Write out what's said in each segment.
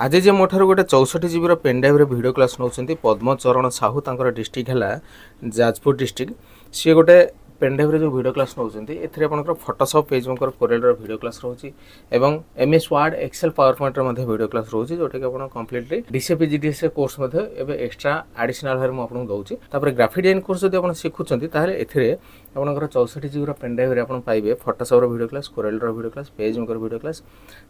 आज जे मोठार गोटे 64 GB pen drive video class नौ पद्मचरण साहू तांकर डिस्ट्रिक्ट है जाजपुर डिस्ट्रिक्ट सी गोटे पेनड्राइव जो वीडियो क्लास नौ आप Photoshop PageMaker Corel video class रोचे एवं MS Word Excel PowerPoint video class रोचे जोटा कि आप completely DCP GDS course extra additional भाव मुझे आपको दूसरी तापर ग्राफिक डिजाइन कोर्स जब आप शिखुंट आपंकर 64 जीबी पेनड्राइव आप पाइबे Photoshop video class Corel video class PageMaker video class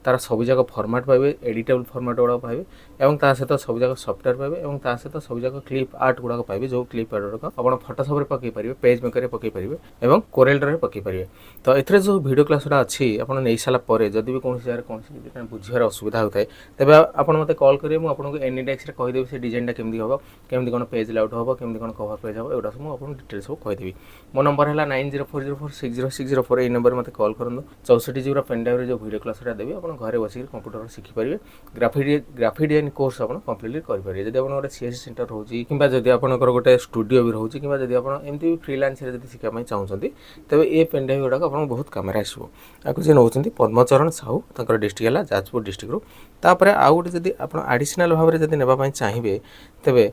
तार सब जाक फॉर्मेट पाइबे एडिटेबल फॉर्मेट गुड़ा पाइबे और ता सहित सब जाक सॉफ्टवेयर पाइबे और ता सहित सब जाक क्लिप आर्ट गुड़ा पाइबे जो क्लिप आर्ट गुड़ा आप फोटोशॉप पकई पारे पेजमेकर पकई पारे और कोरेल पकई पारे। तो ये जो वीडियो क्लास गुड़ा अच्छी आप नहीं सारापर जदि भी कौन जगह कौन बुझार असुविधा होता है तेज आप मत कॉल करेंगे मुझे एनी डेक्स कहीदेवी से डिजाइन केमती हम केमती कौन पेज लाउट हम केमती कौन कवर पेज हम एगुड़ा सब मुझे डिटेल्स सब कहीदेवी। मो नंबर है 9040460604 ये नंबर मत कॉल करूँ 64 जीबी पेनड्राइव जो वीडियो क्लास देवी आप घर बस कंप्यूटर शिखिपारे ग्राफिक डिजाइन कोर्स आप कम्प्लीट करेंगे जब आप सीएससी सेंटर रोचे कि जब आप गोटे स्टूडियो भी रोचे कि जब आप एमती फ्रीलांस शिखापी चाहते तेज ये पेनड्राइव गुड़ाक आप बहुत कम आसो आपको जी नौ पद्मचरण साहू तर डिस्ट्रिक्ट है जाजपुर डिस्ट्रिक्ट तापर आउ गोटे जब आप आडिशनाल भाव में नापी चाहिए तेज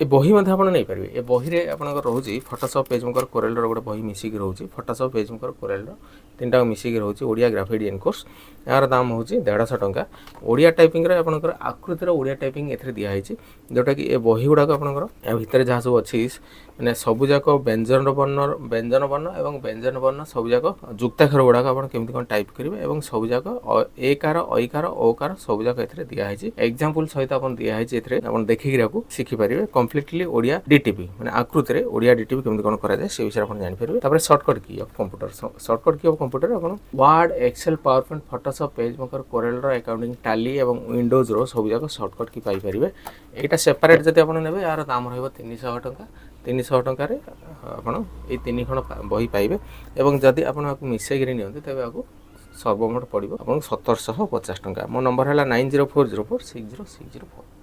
ये बही आप नहीं पारे ये बही में आप रोचे फोटोशॉप पेजमेकर कोरेल गोटे बही मिसिक रोचे फोटोशॉप पेजमेकर कोरेल तीन टाक मिसिक रोचे ओडिया ग्राफिक डिजाइन कोर्स यार दाम हूँ 150 टंका ओडिया टाइपिंग आपंकर आकृतिर ओडिया टाइपिंग एथे दिखाई जोटा कि ये बही गुड़ाक आप भितर जहाँ सब अच्छी मैंने सबुजाक व्यंजन वर्ण और व्यंजन वर्ण सबुजाक जुक्ताक्षर गुड़ाक आप केमती कौन टाइप करेंगे और सबुजाक एकार ऐकार ओकार सबुजाक ए दिखाई एग्जांपल सहित आप दिखाई आप देखिए शिखिपारे कम्प्लीटली ओडिया डीटीपी मैंने आकृतिर ओडिया डीटीपी केमती कौन कराए से विषय आप जानीपारे। तापर shortcut key of computer shortcut key of computer आप Word Excel PowerPoint Photoshop PageMaker Corel accounting Tally और विंडोज सब जाक शॉर्टकट की पाइपर यहाँ सेपरेट जब आप ने यार दाम रहा 300 टंका 300 टंकार आप ये 3 खंड बही पाइबे और जदि आप मिसेक नि तेज आपको सर्वमोट पड़ो आप 1750 टंका। मो नंबर है 9040460604।